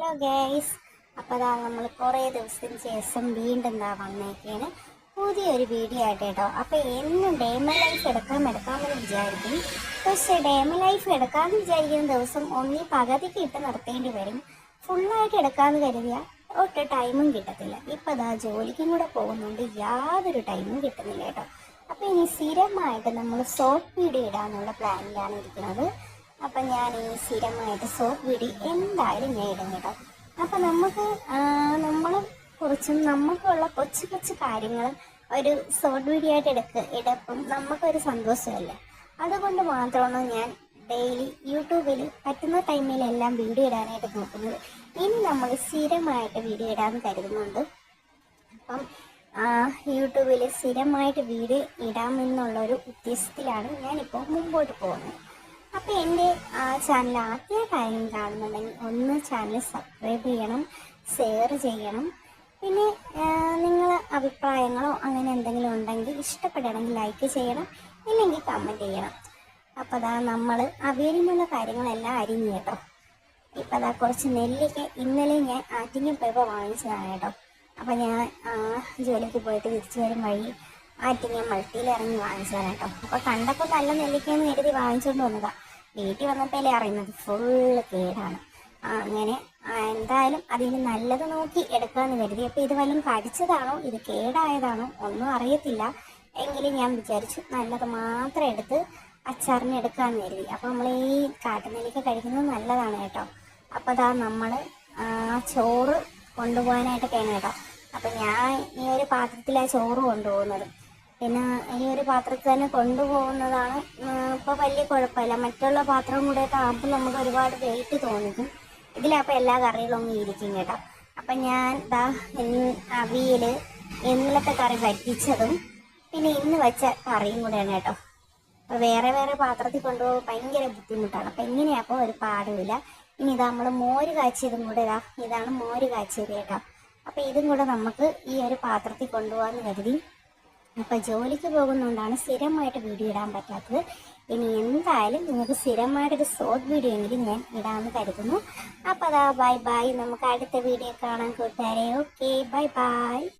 Hello guys, അപ്പോൾ അതാ നമ്മൾ കുറേ ദിവസത്തിന് ശേഷം വീണ്ടും വന്നേക്കാണ് പുതിയൊരു വീഡിയോ ആയിട്ട് കേട്ടോ. അപ്പോൾ എന്നും ഡേമ ലൈഫ് എടുക്കാമെന്ന് വിചാരിക്കും. പക്ഷേ ഡേമ ലൈഫ് എടുക്കാമെന്ന് വിചാരിക്കുന്ന ദിവസം ഒന്നീ പകുതിക്ക് ഇട്ട് നിർത്തേണ്ടി വരും. ഫുള്ളായിട്ട് എടുക്കാമെന്ന് കരുതിയാൽ ഒട്ടും ടൈമും കിട്ടത്തില്ല. ഇപ്പോൾ അതാ ജോലിക്കും കൂടെ പോകുന്നുണ്ട്, യാതൊരു ടൈമും കിട്ടുന്നില്ല കേട്ടോ. അപ്പോൾ ഇനി സ്ഥിരമായിട്ട് നമ്മൾ ഷോർട്ട് വീഡിയോ ഇടാനുള്ള പ്ലാനിലാണ് ഇരിക്കുന്നത്. അപ്പം ഞാൻ ഈ സ്ഥിരമായിട്ട് ഷോർട്ട് വീഡിയോ എന്തായാലും ഞാൻ ഇടും കേട്ടോ. അപ്പം നമുക്ക് നമുക്കുള്ള കൊച്ചു കൊച്ചു കാര്യങ്ങൾ ഒരു ഷോർട്ട് വീഡിയോ ആയിട്ട് എടുപ്പം നമുക്കൊരു സന്തോഷമല്ലേ. അതുകൊണ്ട് മാത്രമാണ് ഞാൻ ഡെയിലി യൂട്യൂബിൽ പറ്റുന്ന ടൈമിലെല്ലാം വീഡിയോ ഇടാനായിട്ട് നോക്കുന്നത്. ഇനി നമ്മൾ സ്ഥിരമായിട്ട് വീഡിയോ ഇടാമെന്ന് കരുതുന്നുണ്ട്. അപ്പം യൂട്യൂബിൽ സ്ഥിരമായിട്ട് വീഡിയോ ഇടാമെന്നുള്ളൊരു ഉദ്ദേശത്തിലാണ് ഞാനിപ്പോൾ മുമ്പോട്ട് പോകുന്നത്. അപ്പോൾ എൻ്റെ ചാനൽ ആദ്യമായിട്ടായാലും കാണുന്നുണ്ടെങ്കിൽ ഒന്ന് ചാനൽ സബ്സ്ക്രൈബ് ചെയ്യണം, ഷെയർ ചെയ്യണം. പിന്നെ നിങ്ങൾ അഭിപ്രായങ്ങളോ അങ്ങനെ എന്തെങ്കിലും ഉണ്ടെങ്കിൽ ഇഷ്ടപ്പെടുകയാണെങ്കിൽ ലൈക്ക് ചെയ്യണം, ഇല്ലെങ്കിൽ കമൻറ്റ് ചെയ്യണം. അപ്പോൾ അതാ നമ്മൾ അവിയലിനുള്ള കാര്യങ്ങളെല്ലാം അരിഞ്ഞു കേട്ടോ. ഇപ്പോൾ അതാ കുറച്ച് നെല്ലിക്ക ഇന്നലെ ഞാൻ ആറ്റിങ്ങൽ പോയപ്പോൾ വാങ്ങിച്ചതാണ് കേട്ടോ. അപ്പോൾ ഞാൻ ജോലിക്ക് പോയിട്ട് തിരിച്ചു വരും വഴി ആറ്റിങ്ങൽ മൾട്ടിയിൽ ഇറങ്ങി വാങ്ങിച്ചതാണ് കേട്ടോ. അപ്പോൾ കണ്ടപ്പോൾ നല്ല നെല്ലിക്കയെന്ന് കരുതി വാങ്ങിച്ചുകൊണ്ട് വന്നതാണ്. വീട്ടിൽ വന്നപ്പോഴല്ലേ അറിയുന്നത് ഫുള്ള് കേടാണ്. അങ്ങനെ എന്തായാലും അതിന് നല്ലത് നോക്കി എടുക്കാമെന്ന് കരുതി. അപ്പോൾ ഇത് വല്ലതും കടിച്ചതാണോ ഇത് കേടായതാണോ ഒന്നും അറിയത്തില്ല. എങ്കിലും ഞാൻ വിചാരിച്ചു നല്ലത് മാത്രം എടുത്ത് അച്ചാറിന് എടുക്കാമെന്ന് കരുതി. അപ്പോൾ നമ്മൾ ഈ കാട്ടുനെല്ലിക്ക കഴിക്കുന്നത് നല്ലതാണ് കേട്ടോ. അപ്പോൾ അതാ നമ്മൾ ചോറ് കൊണ്ടുപോകാനായിട്ടൊക്കെയാണ് കേട്ടോ. അപ്പം ഞാൻ ഈ ഒരു പാത്രത്തിലാണ് ചോറ് കൊണ്ടുപോകുന്നത്. പിന്നെ ഈ ഒരു പാത്രത്തിൽ തന്നെ കൊണ്ടുപോകുന്നതാണ് ഇപ്പോൾ വലിയ കുഴപ്പമില്ല. മറ്റുള്ള പാത്രം കൂടെ ആകുമ്പോൾ നമുക്ക് ഒരുപാട് വെയിറ്റ് തോന്നിക്കും. ഇതിലപ്പോൾ എല്ലാ കറികളും ഒന്നും ഇരിക്കും കേട്ടോ. അപ്പം ഞാൻ അവിയൽ ഇന്നലത്തെ കറി വറ്റിച്ചതും പിന്നെ ഇന്ന് വെച്ച കറിയും കൂടെയാണ് കേട്ടോ. അപ്പോൾ വേറെ വേറെ പാത്രത്തിൽ കൊണ്ടുപോകുമ്പോൾ ഭയങ്കര ബുദ്ധിമുട്ടാണ്. അപ്പം എങ്ങനെയാപ്പോൾ ഒരു പാടുമില്ല. ഇനി നമ്മൾ മോര് കാച്ചിയതും കൂടെ ഇതാണ് മോര് കാച്ചിയത് കേട്ടോ. അപ്പോൾ ഇതും കൂടെ നമുക്ക് ഈ ഒരു പാത്രത്തിൽ കൊണ്ടുപോകാമെന്ന് കരുതി. അപ്പോൾ ജോലിക്ക് പോകുന്നതുകൊണ്ടാണ് സ്ഥിരമായിട്ട് വീഡിയോ ഇടാൻ പറ്റാത്തത്. ഇനി എന്തായാലും നിങ്ങൾക്ക് സ്ഥിരമായിട്ടൊരു ഷോർട്ട് വീഡിയോ എങ്കിലും ഞാൻ ഇടാമെന്ന് കരുതുന്നു. അപ്പോൾ അതാ ബൈ ബൈ, നമുക്ക് അടുത്ത വീഡിയോ കാണാൻ കൂട്ടുകാരെ. Okay, bye bye.